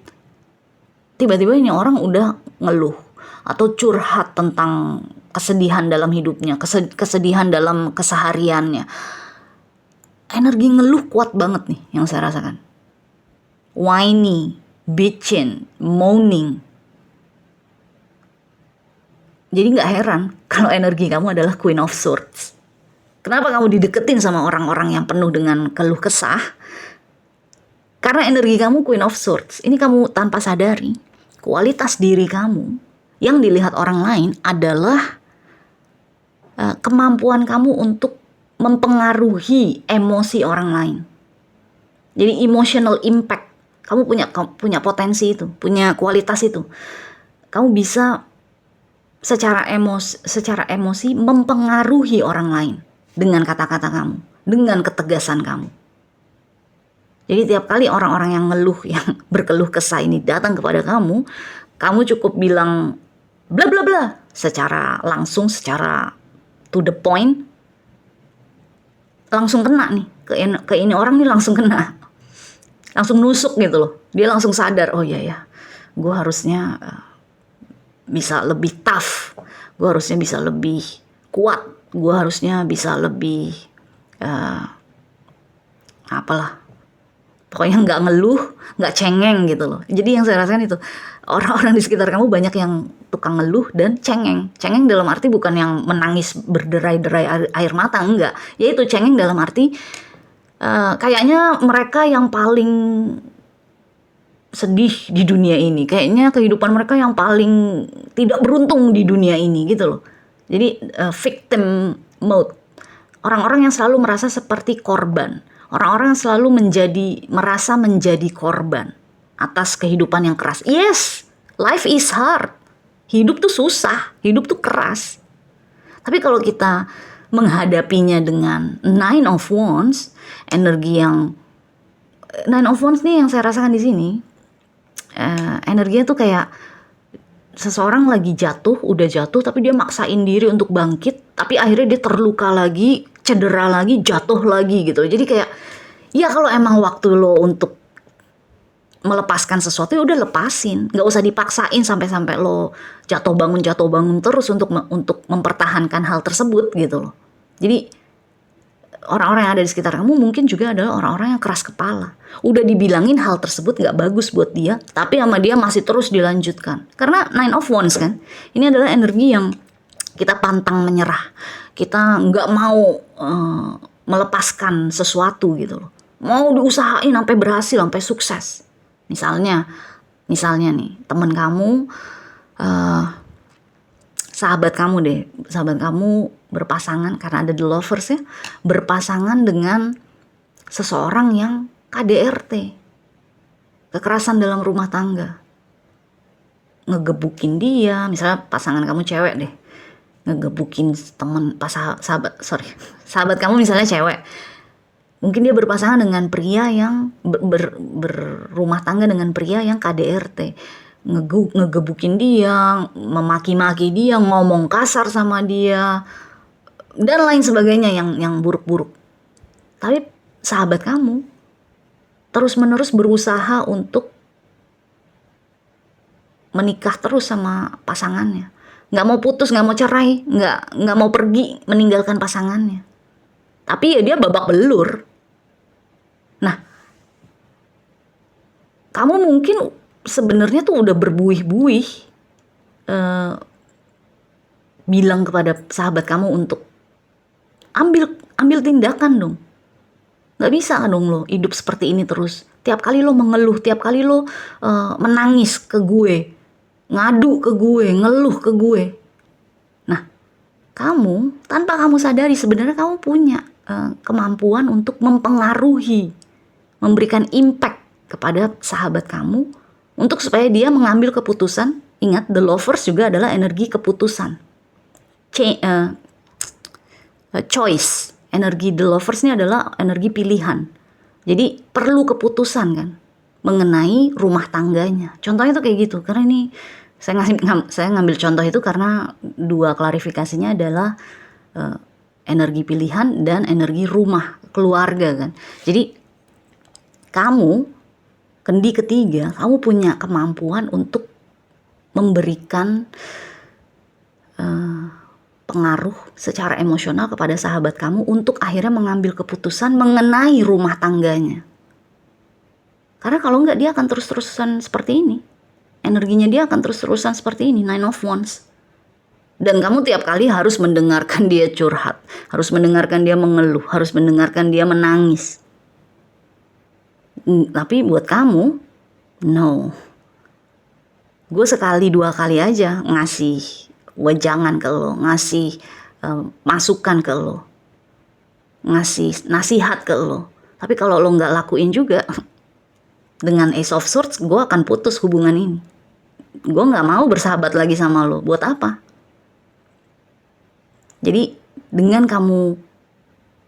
tiba-tiba ini orang udah ngeluh atau curhat tentang kesedihan dalam hidupnya, kesedihan dalam kesehariannya. Energi ngeluh kuat banget nih yang saya rasakan. Whiny, bitching, moaning. Jadi gak heran kalau energi kamu adalah Queen of Swords. Kenapa kamu dideketin sama orang-orang yang penuh dengan keluh kesah? Karena energi kamu Queen of Swords. Ini kamu tanpa sadari, kualitas diri kamu yang dilihat orang lain adalah kemampuan kamu untuk mempengaruhi emosi orang lain. Jadi emotional impact. Kamu punya potensi itu, punya kualitas itu. Kamu bisa secara emosi mempengaruhi orang lain dengan kata-kata kamu, dengan ketegasan kamu. Jadi tiap kali orang-orang yang ngeluh, yang berkeluh kesah ini datang kepada kamu, kamu cukup bilang bla bla bla secara langsung, secara to the point, langsung kena nih ke ini orang nih, langsung kena, langsung nusuk gitu loh. Dia langsung sadar, oh iya ya, gue harusnya bisa lebih tough, gue harusnya bisa lebih kuat, gue harusnya bisa lebih apalah, pokoknya nggak ngeluh, nggak cengeng gitu loh. Jadi yang saya rasakan itu, orang-orang di sekitar kamu banyak yang tukang ngeluh dan cengeng. Cengeng dalam arti bukan yang menangis berderai-derai air mata, enggak. Yaitu cengeng dalam arti kayaknya mereka yang paling sedih di dunia ini. Kayaknya kehidupan mereka yang paling tidak beruntung di dunia ini gitu loh. Jadi victim mode. Orang-orang yang selalu merasa seperti korban. Orang-orang yang selalu merasa menjadi korban atas kehidupan yang keras. Yes, life is hard. Hidup tuh susah, hidup tuh keras. Tapi kalau kita menghadapinya dengan Nine of Wands, energi yang Nine of Wands nih yang saya rasakan di sini, energinya tuh kayak seseorang lagi jatuh, udah jatuh, tapi dia maksain diri untuk bangkit, tapi akhirnya dia terluka lagi, cedera lagi, jatuh lagi gitu. Jadi kayak, ya kalau emang waktu lo untuk melepaskan sesuatu, ya udah lepasin, nggak usah dipaksain sampai lo jatuh bangun terus untuk mempertahankan hal tersebut gitu loh. Jadi orang-orang yang ada di sekitar kamu mungkin juga adalah orang-orang yang keras kepala. Udah dibilangin hal tersebut nggak bagus buat dia, tapi sama dia masih terus dilanjutkan. Karena Nine of Wands kan, ini adalah energi yang kita pantang menyerah. Kita nggak mau melepaskan sesuatu gitu loh. Mau diusahain sampai berhasil, sampai sukses. Misalnya nih, teman kamu, sahabat kamu berpasangan, karena ada the lovers ya, berpasangan dengan seseorang yang KDRT, kekerasan dalam rumah tangga, ngegebukin dia. Misalnya pasangan kamu cewek deh, ngegebukin sahabat kamu misalnya cewek, mungkin dia berpasangan dengan pria yang berumah tangga dengan pria yang KDRT, ngegebukin dia, memaki-maki dia, ngomong kasar sama dia, dan lain sebagainya yang buruk-buruk. Tapi sahabat kamu terus-menerus berusaha untuk menikah terus sama pasangannya, nggak mau putus, nggak mau cerai, nggak mau pergi meninggalkan pasangannya. Tapi ya dia babak belur. Nah, kamu mungkin sebenarnya tuh udah berbuih-buih bilang kepada sahabat kamu untuk ambil tindakan dong. Gak bisa dong lo hidup seperti ini terus. Tiap kali lo mengeluh, tiap kali lo menangis ke gue, ngadu ke gue, ngeluh ke gue. Nah, kamu tanpa kamu sadari sebenarnya kamu punya kemampuan untuk mempengaruhi, memberikan impact kepada sahabat kamu untuk supaya dia mengambil keputusan. Ingat, the lovers juga adalah energi keputusan, choice. Energi the lovers ini adalah energi pilihan. Jadi perlu keputusan kan mengenai rumah tangganya. Contohnya tuh kayak gitu. Karena ini saya ngambil contoh itu karena dua klarifikasinya adalah energi pilihan dan energi rumah, keluarga kan. Jadi kamu, kendi ketiga, kamu punya kemampuan untuk memberikan pengaruh secara emosional kepada sahabat kamu untuk akhirnya mengambil keputusan mengenai rumah tangganya. Karena kalau enggak, dia akan terus-terusan seperti ini. Energinya dia akan terus-terusan seperti ini, Nine of Wands. Dan kamu tiap kali harus mendengarkan dia curhat, harus mendengarkan dia mengeluh, harus mendengarkan dia menangis. Tapi buat kamu, no. Gue sekali dua kali aja ngasih wejangan ke lo, ngasih masukan ke lo, ngasih nasihat ke lo. Tapi kalau lo nggak lakuin juga, dengan Ace of Swords, gue akan putus hubungan ini. Gue nggak mau bersahabat lagi sama lo. Buat apa? Jadi dengan kamu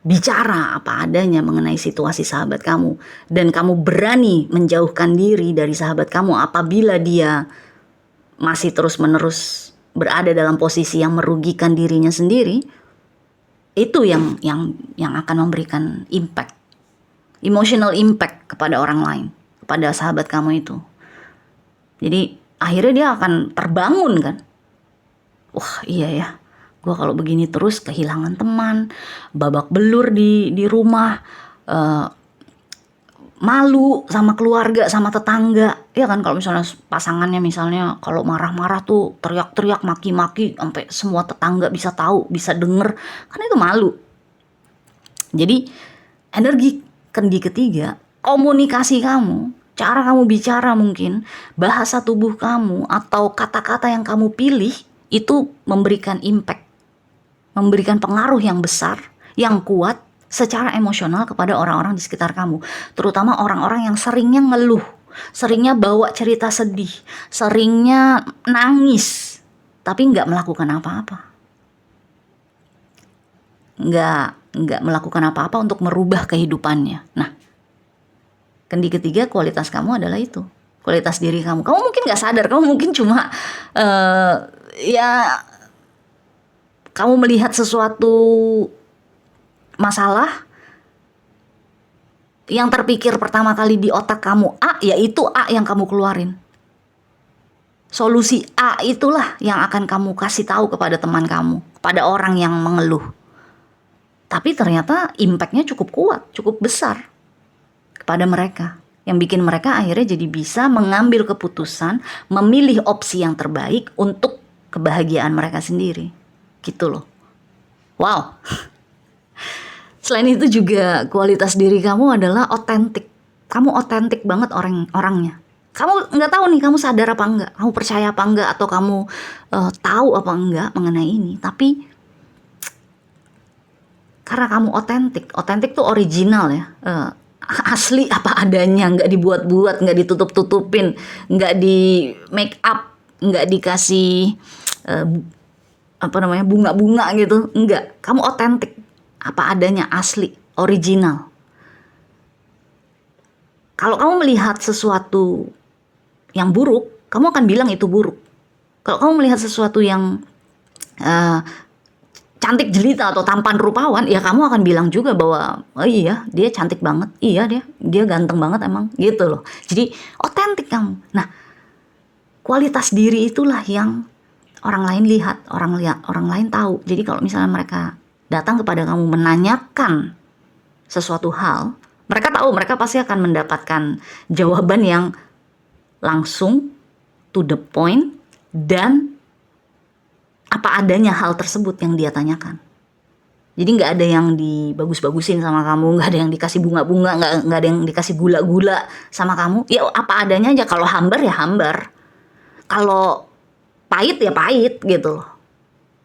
bicara apa adanya mengenai situasi sahabat kamu, dan kamu berani menjauhkan diri dari sahabat kamu apabila dia masih terus-menerus berada dalam posisi yang merugikan dirinya sendiri, itu yang akan memberikan impact, emotional impact kepada orang lain, kepada sahabat kamu itu. Jadi akhirnya dia akan terbangun kan, wah iya ya, gue kalau begini terus kehilangan teman, babak belur di rumah, malu sama keluarga, sama tetangga, ya kan. Kalau misalnya pasangannya misalnya kalau marah-marah tuh teriak-teriak, maki-maki, sampai semua tetangga bisa tahu, bisa denger, kan itu malu. Jadi energi kendi ketiga, komunikasi kamu, cara kamu bicara mungkin, bahasa tubuh kamu, atau kata-kata yang kamu pilih, itu memberikan impact, memberikan pengaruh yang besar, yang kuat secara emosional kepada orang-orang di sekitar kamu. Terutama orang-orang yang seringnya ngeluh, seringnya bawa cerita sedih, seringnya nangis, tapi nggak melakukan apa-apa. Nggak melakukan apa-apa untuk merubah kehidupannya. Nah, kendi ketiga, kualitas kamu adalah itu. Kualitas diri kamu. Kamu mungkin nggak sadar, kamu mungkin cuma kamu melihat sesuatu masalah, yang terpikir pertama kali di otak kamu A, yaitu A yang kamu keluarin. Solusi A itulah yang akan kamu kasih tahu kepada teman kamu, kepada orang yang mengeluh. Tapi ternyata impactnya cukup kuat, cukup besar kepada mereka, yang bikin mereka akhirnya jadi bisa mengambil keputusan, memilih opsi yang terbaik untuk kebahagiaan mereka sendiri. Gitu loh. Wow. Selain itu juga kualitas diri kamu adalah otentik. Kamu otentik banget orangnya. Kamu nggak tahu nih, kamu sadar apa enggak, kamu percaya apa enggak, atau kamu tahu apa enggak mengenai ini. Tapi karena kamu otentik tuh original ya, asli apa adanya, nggak dibuat-buat, nggak ditutup-tutupin, nggak di make up, nggak dikasih bunga-bunga gitu, enggak. Kamu otentik, apa adanya, asli, original. Kalau kamu melihat sesuatu yang buruk, kamu akan bilang itu buruk. Kalau kamu melihat sesuatu yang cantik jelita atau tampan rupawan, ya kamu akan bilang juga bahwa oh iya dia cantik banget, iya dia ganteng banget emang, gitu loh. Jadi otentik kamu. Nah, kualitas diri itulah yang orang lain lihat, orang lain tahu. Jadi kalau misalnya mereka datang kepada kamu menanyakan sesuatu hal, mereka tahu, mereka pasti akan mendapatkan jawaban yang langsung, to the point, dan apa adanya hal tersebut yang dia tanyakan. Jadi nggak ada yang dibagus-bagusin sama kamu, nggak ada yang dikasih bunga-bunga, nggak ada yang dikasih gula-gula sama kamu. Ya apa adanya aja. Kalau hambar ya hambar, kalau pahit ya pahit gitu.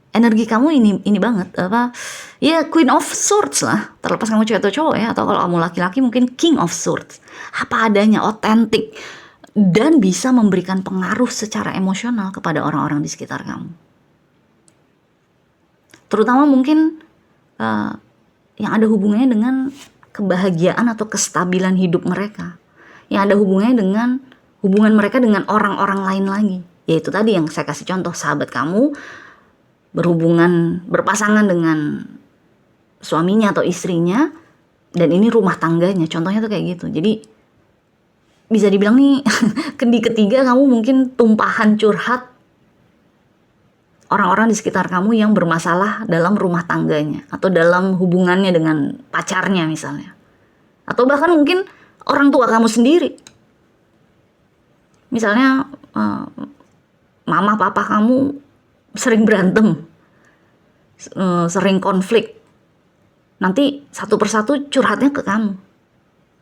Energi kamu ini banget, ya Queen of Swords lah, terlepas kamu cewek atau cowok ya, atau kalau kamu laki-laki mungkin King of Swords. Apa adanya, otentik, dan bisa memberikan pengaruh secara emosional kepada orang-orang di sekitar kamu. Terutama mungkin yang ada hubungannya dengan kebahagiaan atau kestabilan hidup mereka, yang ada hubungannya dengan hubungan mereka dengan orang-orang lain lagi. Yaitu tadi yang saya kasih contoh, sahabat kamu berpasangan dengan suaminya atau istrinya, dan ini rumah tangganya, contohnya tuh kayak gitu. Jadi bisa dibilang nih kendi ketiga kamu mungkin tumpahan curhat orang-orang di sekitar kamu yang bermasalah dalam rumah tangganya, atau dalam hubungannya dengan pacarnya misalnya, atau bahkan mungkin orang tua kamu sendiri. Misalnya mama papa kamu sering berantem, sering konflik, nanti satu persatu curhatnya ke kamu,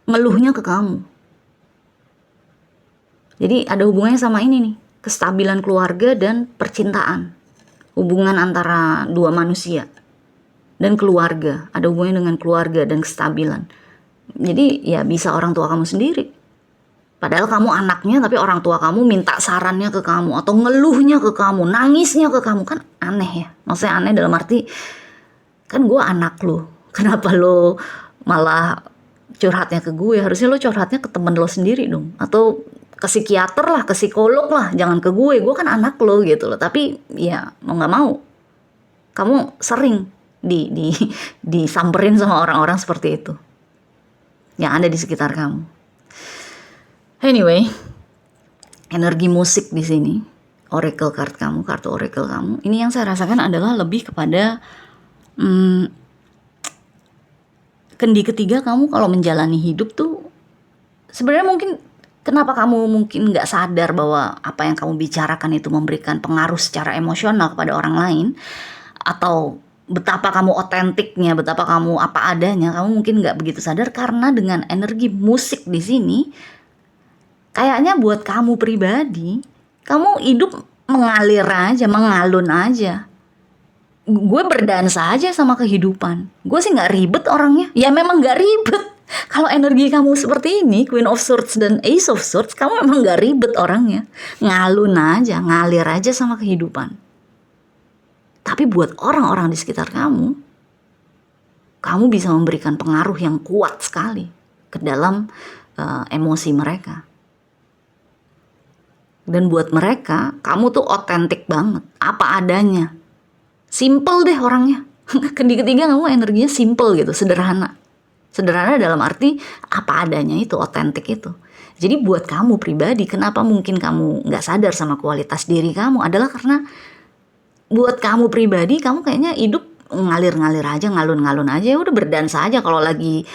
ngeluhnya ke kamu. Jadi ada hubungannya sama ini nih, kestabilan keluarga dan percintaan, hubungan antara dua manusia dan keluarga, ada hubungannya dengan keluarga dan kestabilan. Jadi ya bisa orang tua kamu sendiri, padahal kamu anaknya, tapi orang tua kamu minta sarannya ke kamu, atau ngeluhnya ke kamu, nangisnya ke kamu. Kan aneh ya, maksudnya aneh dalam arti, kan gue anak lu, Kenapa lo malah curhatnya ke gue? Harusnya lo curhatnya ke temen lo sendiri dong. Atau ke psikiater lah, ke psikolog lah. Jangan ke gue kan anak lo gitu loh. Tapi ya mau gak mau, kamu sering disamperin sama orang-orang seperti itu yang ada di sekitar kamu. Anyway, energi musik di sini, oracle card kamu, kartu oracle kamu, ini yang saya rasakan adalah lebih kepada kendi ketiga kamu kalau menjalani hidup tuh sebenarnya mungkin kenapa kamu mungkin nggak sadar bahwa apa yang kamu bicarakan itu memberikan pengaruh secara emosional kepada orang lain, atau betapa kamu otentiknya, betapa kamu apa adanya, kamu mungkin nggak begitu sadar karena dengan energi musik di sini, kayaknya buat kamu pribadi, kamu hidup mengalir aja, mengalun aja. Gue berdansa aja sama kehidupan. Gue sih nggak ribet orangnya. Ya memang nggak ribet. Kalau energi kamu seperti ini, Queen of Swords dan Ace of Swords, kamu memang nggak ribet orangnya. Ngalun aja, ngalir aja sama kehidupan. Tapi buat orang-orang di sekitar kamu bisa memberikan pengaruh yang kuat sekali ke dalam emosi mereka. Dan buat mereka, kamu tuh otentik banget, apa adanya. Simple deh orangnya. Kendi ketiga kamu energinya simple gitu, sederhana. Sederhana dalam arti apa adanya itu, otentik itu. Jadi buat kamu pribadi, kenapa mungkin kamu gak sadar sama kualitas diri kamu adalah karena buat kamu pribadi, kamu kayaknya hidup ngalir-ngalir aja, ngalun-ngalun aja, ya udah berdansa aja. Kalau lagi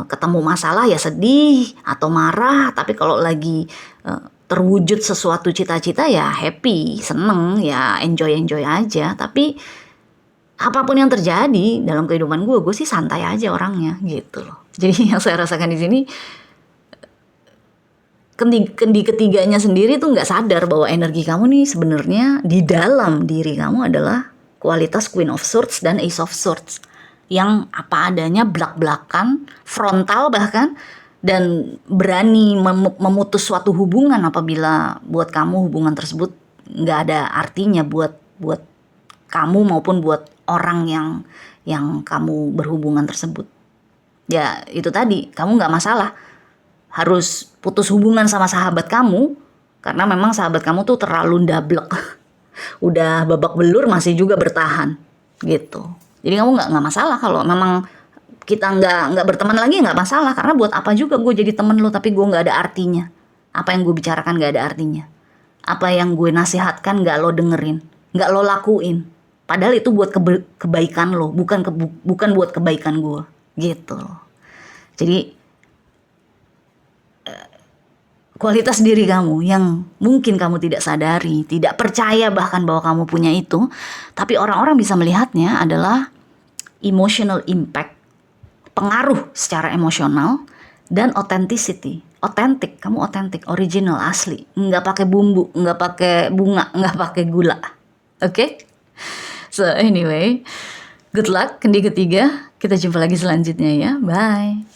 ketemu masalah ya sedih atau marah, tapi kalau lagi terwujud sesuatu cita-cita ya happy, seneng, ya enjoy aja. Tapi apapun yang terjadi dalam kehidupan gue sih santai aja orangnya gitu loh. Jadi yang saya rasakan di sini, kendi ketiganya sendiri tuh nggak sadar bahwa energi kamu nih sebenarnya di dalam diri kamu adalah kualitas Queen of Swords dan Ace of Swords yang apa adanya, belak-belakan, frontal bahkan, dan berani memutus suatu hubungan apabila buat kamu hubungan tersebut nggak ada artinya buat kamu maupun buat orang yang kamu berhubungan tersebut. Ya itu tadi, kamu nggak masalah harus putus hubungan sama sahabat kamu karena memang sahabat kamu tuh terlalu ndablek. Udah babak belur masih juga bertahan gitu. Jadi kamu nggak masalah kalau memang kita nggak berteman lagi, nggak masalah, karena buat apa juga gue jadi temen lo tapi gue nggak ada artinya. Apa yang gue bicarakan nggak ada artinya. Apa yang gue nasihatkan nggak lo dengerin, nggak lo lakuin. Padahal itu buat kebaikan lo, bukan buat kebaikan gue, gitu. Jadi kualitas diri kamu yang mungkin kamu tidak sadari, tidak percaya bahkan bahwa kamu punya itu, tapi orang-orang bisa melihatnya adalah emotional impact, pengaruh secara emosional, dan authenticity. Otentik, kamu otentik, original, asli, nggak pakai bumbu, nggak pakai bunga, nggak pakai gula. Oke? So anyway, good luck kendi ketiga. Kita jumpa lagi selanjutnya ya. Bye.